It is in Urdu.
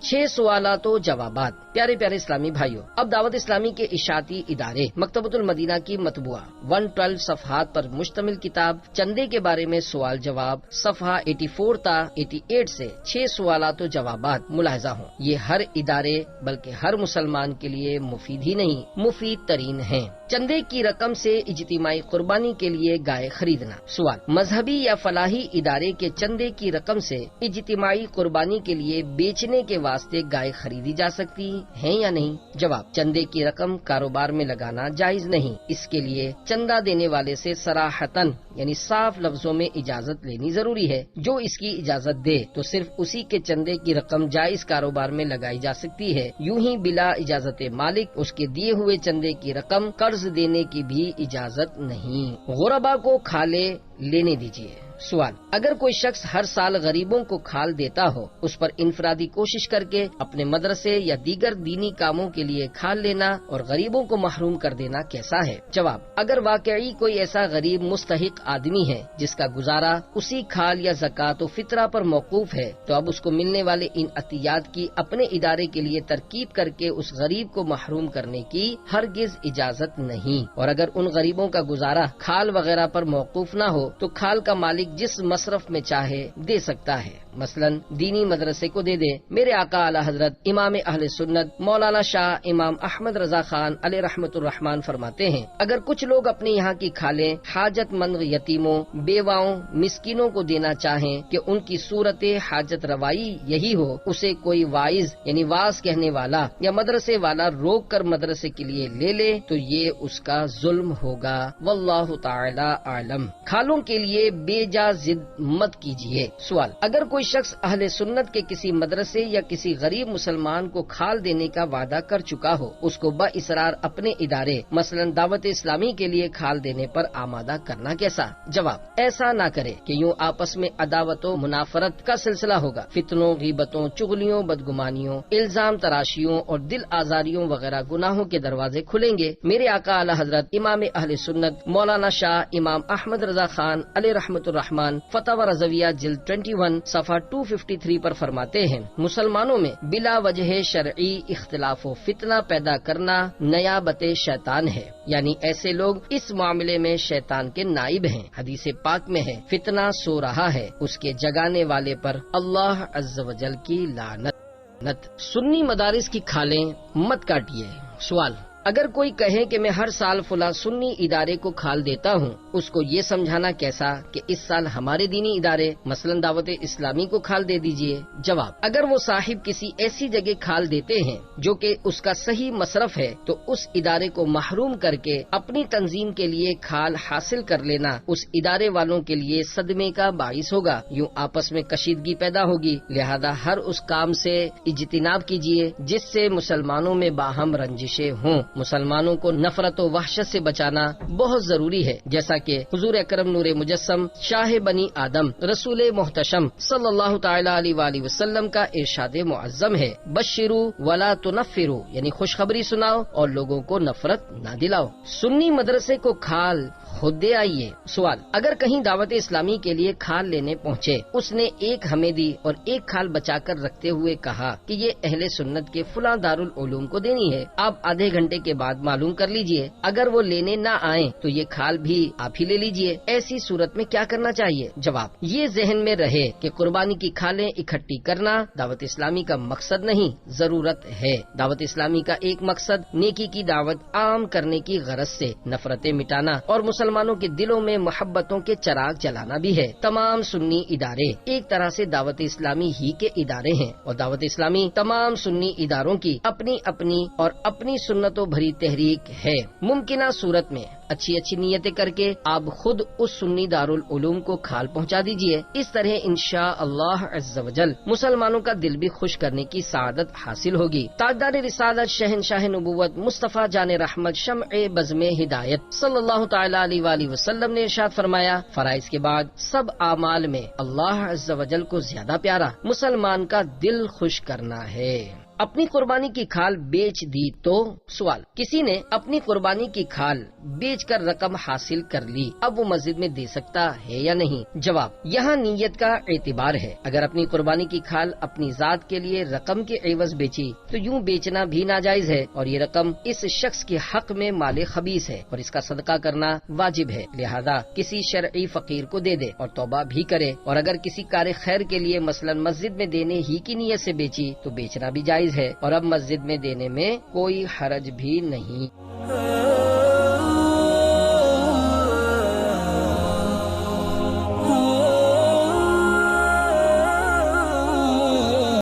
چھ سوالات و جوابات۔ پیارے پیارے اسلامی بھائیوں، اب دعوت اسلامی کے اشاعتی ادارے مکتبۃ المدینہ کی مطبوعہ 112 صفحات پر مشتمل کتاب چندے کے بارے میں سوال جواب صفحہ 84 تا 88 سے 6 سوالات و جوابات ملاحظہ ہوں۔ یہ ہر ادارے بلکہ ہر مسلمان کے لیے مفید ہی نہیں، مفید ترین ہیں۔ چندے کی رقم سے اجتماعی قربانی کے لیے گائے خریدنا۔ سوال: مذہبی یا فلاحی ادارے کے چندے کی رقم سے اجتماعی قربانی کے لیے بیچنے کے واسطے گائے خریدی جا سکتی ہیں یا نہیں؟ جواب: چندے کی رقم کاروبار میں لگانا جائز نہیں۔ اس کے لیے چندہ دینے والے سے صراحتاً یعنی صاف لفظوں میں اجازت لینی ضروری ہے۔ جو اس کی اجازت دے تو صرف اسی کے چندے کی رقم جائز کاروبار میں لگائی جا سکتی ہے۔ یوں ہی بلا اجازت مالک اس کے دیے ہوئے چندے کی رقم قرض دینے کی بھی اجازت نہیں۔ غربا کو کھالے لینے دیجیے۔ سوال: اگر کوئی شخص ہر سال غریبوں کو کھال دیتا ہو، اس پر انفرادی کوشش کر کے اپنے مدرسے یا دیگر دینی کاموں کے لیے کھال لینا اور غریبوں کو محروم کر دینا کیسا ہے؟ جواب: اگر واقعی کوئی ایسا غریب مستحق آدمی ہے جس کا گزارا اسی کھال یا زکوٰۃ و فطرہ پر موقوف ہے، تو اب اس کو ملنے والے ان عطیات کی اپنے ادارے کے لیے ترکیب کر کے اس غریب کو محروم کرنے کی ہرگز اجازت نہیں۔ اور اگر ان غریبوں کا گزارا کھال وغیرہ پر موقوف نہ ہو تو کھال کا مالک جس مصرف میں چاہے دے سکتا ہے، مثلا دینی مدرسے کو دے دے۔ میرے آقا اعلی حضرت امام اہل سنت مولانا شاہ امام احمد رضا خان علیہ رحمت الرحمان فرماتے ہیں، اگر کچھ لوگ اپنے یہاں کی کھالیں حاجت مند یتیموں، بیواؤں، مسکینوں کو دینا چاہیں کہ ان کی صورت حاجت روائی یہی ہو، اسے کوئی واعظ یعنی واعظ کہنے والا یا مدرسے والا روک کر مدرسے کے لیے لے لے تو یہ اس کا ظلم ہوگا۔ واللہ تعالی اعلم۔ کھالوں کے لیے بے جا ضد مت کیجیے۔ سوال: اگر کوئی شخص اہل سنت کے کسی مدرسے یا کسی غریب مسلمان کو کھال دینے کا وعدہ کر چکا ہو، اس کو با اصرار اپنے ادارے مثلا دعوت اسلامی کے لیے کھال دینے پر آمادہ کرنا کیسا؟ جواب: ایسا نہ کرے کہ یوں آپس میں عداوت و منافرت کا سلسلہ ہوگا، فتنوں، غیبتوں، چغلیوں، بدگمانیوں، الزام تراشیوں اور دل آزاریوں وغیرہ گناہوں کے دروازے کھلیں گے۔ میرے آقا اعلی حضرت امام اہل سنت مولانا شاہ امام احمد رضا خان علیہ رحمت الرحمان فتاوی رضویہ جلد 21 صفحہ 253 پر فرماتے ہیں، مسلمانوں میں بلا وجہ شرعی اختلاف و فتنہ پیدا کرنا نیابت شیطان ہے، یعنی ایسے لوگ اس معاملے میں شیطان کے نائب ہیں۔ حدیث پاک میں ہے، فتنہ سو رہا ہے، اس کے جگانے والے پر اللہ عز و جل کی لعنت۔ سنی مدارس کی کھالیں مت کاٹیے۔ سوال: اگر کوئی کہے کہ میں ہر سال فلاں سنی ادارے کو کھال دیتا ہوں، اس کو یہ سمجھانا کیسا کہ اس سال ہمارے دینی ادارے مثلا دعوت اسلامی کو کھال دے دیجئے؟ جواب: اگر وہ صاحب کسی ایسی جگہ کھال دیتے ہیں جو کہ اس کا صحیح مصرف ہے تو اس ادارے کو محروم کر کے اپنی تنظیم کے لیے کھال حاصل کر لینا اس ادارے والوں کے لیے صدمے کا باعث ہوگا، یوں آپس میں کشیدگی پیدا ہوگی۔ لہذا ہر اس کام سے اجتناب کیجیے جس سے مسلمانوں میں باہم رنجشیں ہوں۔ مسلمانوں کو نفرت و وحشت سے بچانا بہت ضروری ہے، جیسا کہ حضور اکرم نور مجسم شاہ بنی آدم رسول محتشم صلی اللہ تعالی علیہ وآلہ وسلم کا ارشاد معظم ہے، بشرو ولا تنفرو، یعنی خوشخبری سناؤ اور لوگوں کو نفرت نہ دلاؤ۔ سنی مدرسے کو کھال خود دے آئیے۔ سوال: اگر کہیں دعوت اسلامی کے لیے کھال لینے پہنچے، اس نے ایک ہمیں دی اور ایک کھال بچا کر رکھتے ہوئے کہا کہ یہ اہل سنت کے فلاں دارالعلوم کو دینی ہے، آپ آدھے گھنٹے کے بعد معلوم کر لیجئے۔ اگر وہ لینے نہ آئیں تو یہ کھال بھی آپ ہی لے لیجئے۔ ایسی صورت میں کیا کرنا چاہیے؟ جواب: یہ ذہن میں رہے کہ قربانی کی کھالیں اکٹھی کرنا دعوت اسلامی کا مقصد نہیں، ضرورت ہے۔ دعوت اسلامی کا ایک مقصد نیکی کی دعوت عام کرنے کی غرض سے نفرتیں مٹانا اور مسلمانوں کے دلوں میں محبتوں کے چراغ جلانا بھی ہے۔ تمام سنی ادارے ایک طرح سے دعوت اسلامی ہی کے ادارے ہیں اور دعوت اسلامی تمام سنی اداروں کی اپنی اپنی اور اپنی سنتوں بھری تحریک ہے۔ ممکنہ صورت میں اچھی نیتیں کر کے آپ خود اس سنی دارالعلوم کو کھال پہنچا دیجئے۔ اس طرح انشاء اللہ عز و جل مسلمانوں کا دل بھی خوش کرنے کی سعادت حاصل ہوگی۔ تاجدار رسالت شہنشاہ نبوت مصطفیٰ جان رحمت شمع بزم ہدایت صلی اللہ تعالی علیہ وآلہ وسلم نے ارشاد فرمایا، فرائض کے بعد سب اعمال میں اللہ عز و جل کو زیادہ پیارا مسلمان کا دل خوش کرنا ہے۔ اپنی قربانی کی کھال بیچ دی تو سوال، کسی نے اپنی قربانی کی کھال بیچ کر رقم حاصل کر لی، اب وہ مسجد میں دے سکتا ہے یا نہیں؟ جواب، یہاں نیت کا اعتبار ہے۔ اگر اپنی قربانی کی کھال اپنی ذات کے لیے رقم کے عوض بیچی تو یوں بیچنا بھی ناجائز ہے، اور یہ رقم اس شخص کے حق میں مال خبیث ہے اور اس کا صدقہ کرنا واجب ہے، لہذا کسی شرعی فقیر کو دے دے اور توبہ بھی کرے۔ اور اگر کسی کار خیر کے لیے مثلا مسجد میں دینے ہی کی نیت سے بیچی تو بیچنا بھی جائز ہے، اور اب مسجد میں دینے میں کوئی حرج بھی نہیں۔